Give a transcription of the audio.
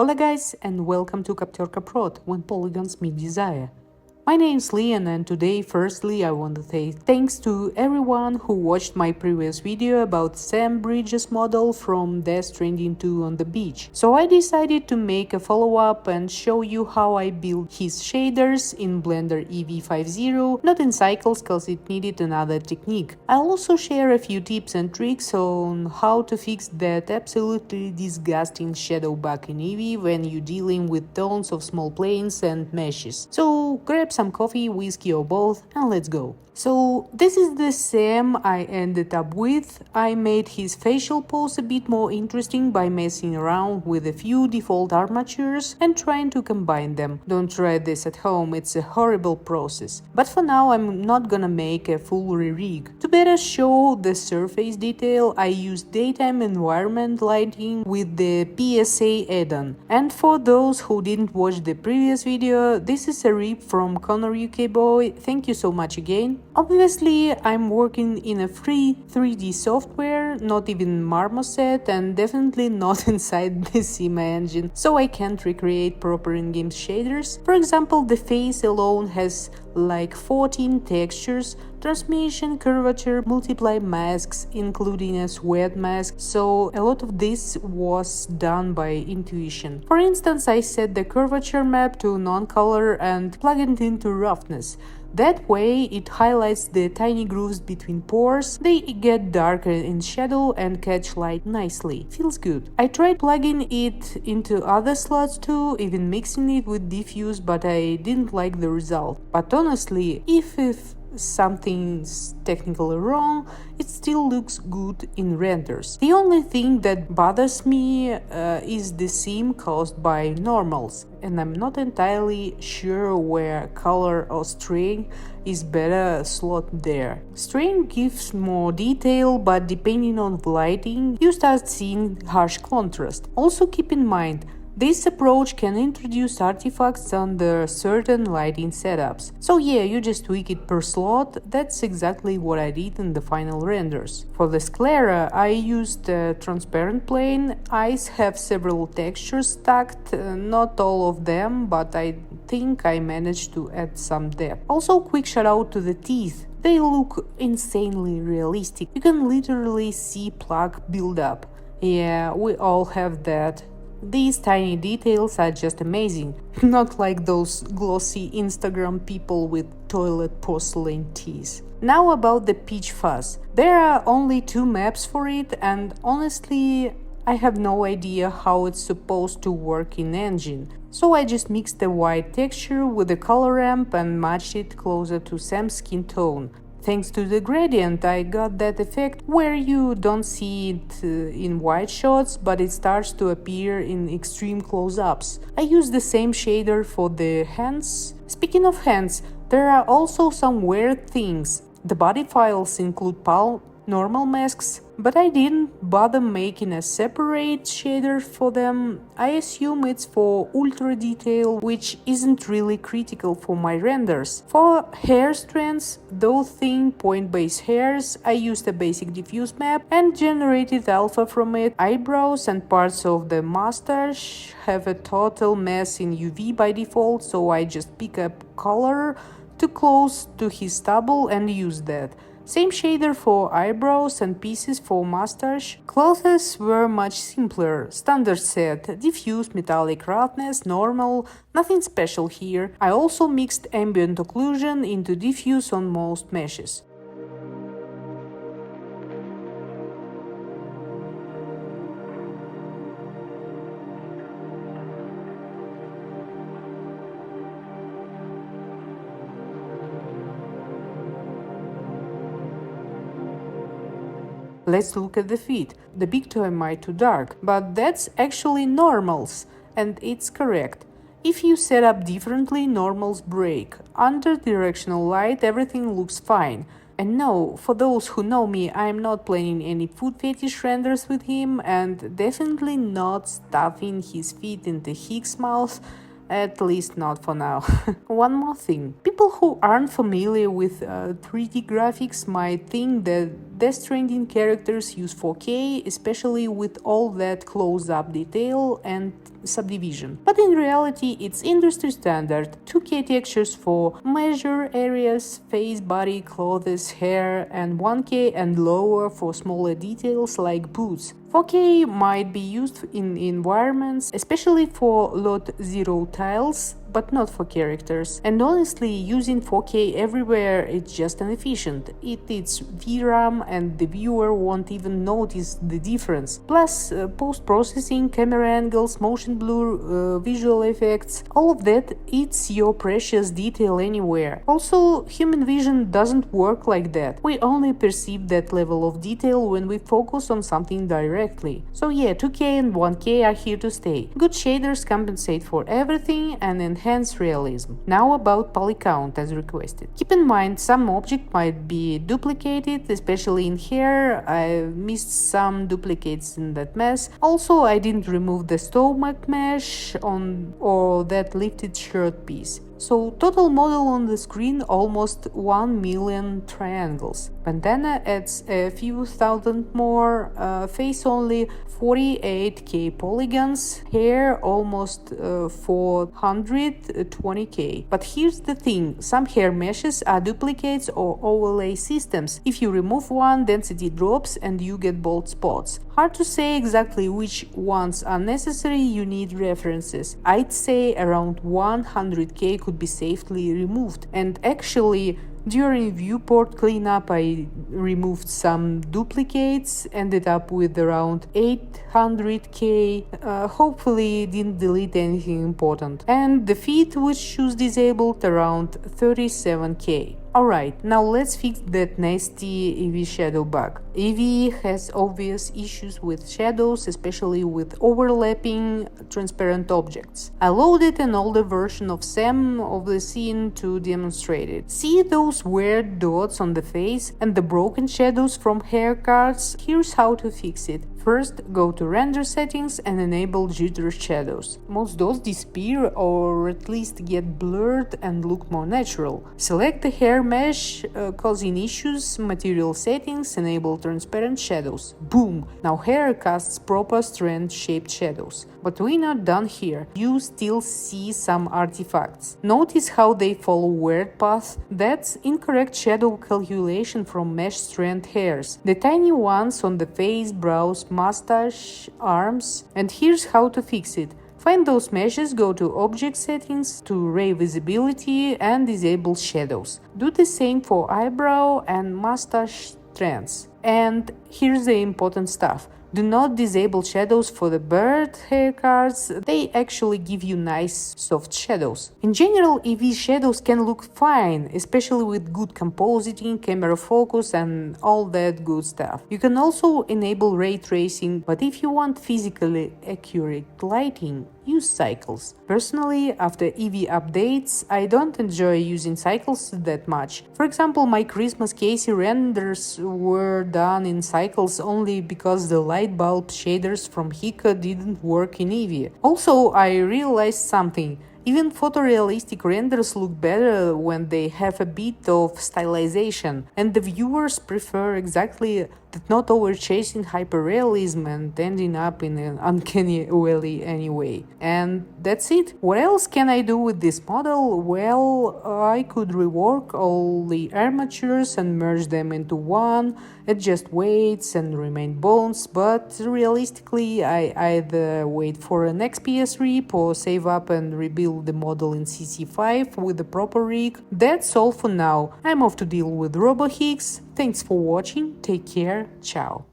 Hola guys, and welcome to Capturca Prod, when polygons meet desire. My name's Leon, and today firstly I want to say thanks to everyone who watched my previous video about Sam Bridges' model from Death Stranding 2 on the beach. So I decided to make a follow-up and show you how I built his shaders in Blender EEVEE 5.0, not in cycles cause it needed another technique. I'll also share a few tips and tricks on how to fix that absolutely disgusting shadow bug in EEVEE when you're dealing with tons of small planes and meshes. So grab some coffee, whiskey or both, and let's go. So this is the Sam I ended up with. I made his facial pose a bit more interesting by messing around with a few default armatures and trying to combine them. Don't try this at home, it's a horrible process. But for now I'm not gonna make a full re-rig. To better show the surface detail, I used daytime environment lighting with the PSA add-on. And for those who didn't watch the previous video, this is a rip from Connor UK Boy, thank you so much again. Obviously, I'm working in a free 3D software, not even Marmoset, and definitely not inside the Cinema engine, so I can't recreate proper in-game shaders. For example, the face alone has like 14 textures, transmission, curvature, multiply masks, including a sweat mask, so a lot of this was done by intuition. For instance, I set the curvature map to non-color and plug it into roughness. That way, it highlights the tiny grooves between pores, they get darker in shadow and catch light nicely. Feels good. I tried plugging it into other slots too, even mixing it with diffuse, but I didn't like the result. But honestly, if something's technically wrong, it still looks good in renders. The only thing that bothers me is the seam caused by normals, and I'm not entirely sure where color or string is better slot there. String gives more detail, but depending on the lighting, you start seeing harsh contrast. Also keep in mind, this approach can introduce artifacts under certain lighting setups. So yeah, you just tweak it per slot. That's exactly what I did in the final renders. For the sclera, I used a transparent plane. Eyes have several textures stacked, not all of them, but I think I managed to add some depth. Also, quick shout out to the teeth. They look insanely realistic. You can literally see plaque build up. Yeah, we all have that. These tiny details are just amazing, not like those glossy Instagram people with toilet porcelain teeth. Now about the peach fuzz. There are only 2 maps for it, and honestly, I have no idea how it's supposed to work in engine. So I just mixed the white texture with the color ramp and matched it closer to Sam's skin tone. Thanks to the gradient, I got that effect where you don't see it in wide shots, but it starts to appear in extreme close-ups. I used the same shader for the hands. Speaking of hands, there are also some weird things. The body files include normal masks, but I didn't bother making a separate shader for them. I assume it's for ultra detail, which isn't really critical for my renders. For hair strands, though thin point-based hairs, I used a basic diffuse map and generated alpha from it. Eyebrows and parts of the mustache have a total mess in UV by default, so I just pick up color too close to his stubble and use that. Same shader for eyebrows and pieces for mustache. Clothes were much simpler. Standard set, diffuse, metallic, roughness, normal, nothing special here. I also mixed ambient occlusion into diffuse on most meshes. Let's look at the feet. The big toe might too dark, but that's actually normals, and it's correct. If you set up differently, normals break. Under directional light, everything looks fine. And no, for those who know me, I'm not planning any foot fetish renders with him, and definitely not stuffing his feet into Higgs mouth. At least not for now. One more thing. People who aren't familiar with 3D graphics might think that Death Stranding characters use 4K, especially with all that close-up detail and subdivision. But in reality, it's industry standard 2K textures for major areas, face, body, clothes, hair, and 1K and lower for smaller details like boots. 4K might be used in environments, especially for lot 0 tiles, but not for characters. And honestly, using 4K everywhere is just inefficient. It eats VRAM and the viewer won't even notice the difference. Plus, post-processing, camera angles, motion blur, visual effects, all of that eats your precious detail anywhere. Also, human vision doesn't work like that. We only perceive that level of detail when we focus on something directly. So yeah, 2K and 1K are here to stay. Good shaders compensate for everything and enhance realism. Now about Polycount as requested. Keep in mind some object might be duplicated, especially in hair. I missed some duplicates in that mess. Also, I didn't remove the stomach mesh or that lifted shirt piece. So total model on the screen almost 1 million triangles. Bandana adds a few thousand more, face only 48k polygons, hair almost 420k. But here's the thing, some hair meshes are duplicates or overlay systems. If you remove one, density drops and you get bald spots. Hard to say exactly which ones are necessary, you need references. I'd say around 100k could be safely removed. And actually, during viewport cleanup, I removed some duplicates, ended up with around 800k, hopefully didn't delete anything important. And the feet with shoes disabled around 37k. Alright, now let's fix that nasty EEVEE shadow bug. EEVEE has obvious issues with shadows, especially with overlapping transparent objects. I loaded an older version of Sam of the scene to demonstrate it. See those weird dots on the face and the broken shadows from haircuts? Here's how to fix it. First, go to render settings and enable jitter shadows. Most dots disappear or at least get blurred and look more natural. Select the hair mesh causing issues, material settings, enable transparent shadows. Boom! Now hair casts proper strand shaped shadows. But we're not done here. You still see some artifacts. Notice how they follow weird paths? That's incorrect shadow calculation from mesh strand hairs. The tiny ones on the face, brows, mustache, arms. And here's how to fix it. Find those meshes, go to Object Settings, to Ray Visibility and disable shadows. Do the same for eyebrow and mustache strands. And here's the important stuff. Do not disable shadows for the bird haircuts, they actually give you nice soft shadows. In general, EEVEE shadows can look fine, especially with good compositing, camera focus and all that good stuff. You can also enable ray tracing, but if you want physically accurate lighting, use cycles. Personally, after EEVEE updates, I don't enjoy using cycles that much. For example, my Christmas Casey renders were done in cycles only because the light bulb shaders from Hika didn't work in EEVEE. Also, I realized something. Even photorealistic renders look better when they have a bit of stylization, and the viewers prefer exactly that, not overchasing hyperrealism and ending up in an uncanny valley anyway. And that's it. What else can I do with this model? Well, I could rework all the armatures and merge them into one, adjust weights and remain bones, but realistically I either wait for an XPS rip or save up and rebuild the model in CC5 with the proper rig. That's all for now. I'm off to deal with RoboHicks. Thanks for watching, take care, ciao.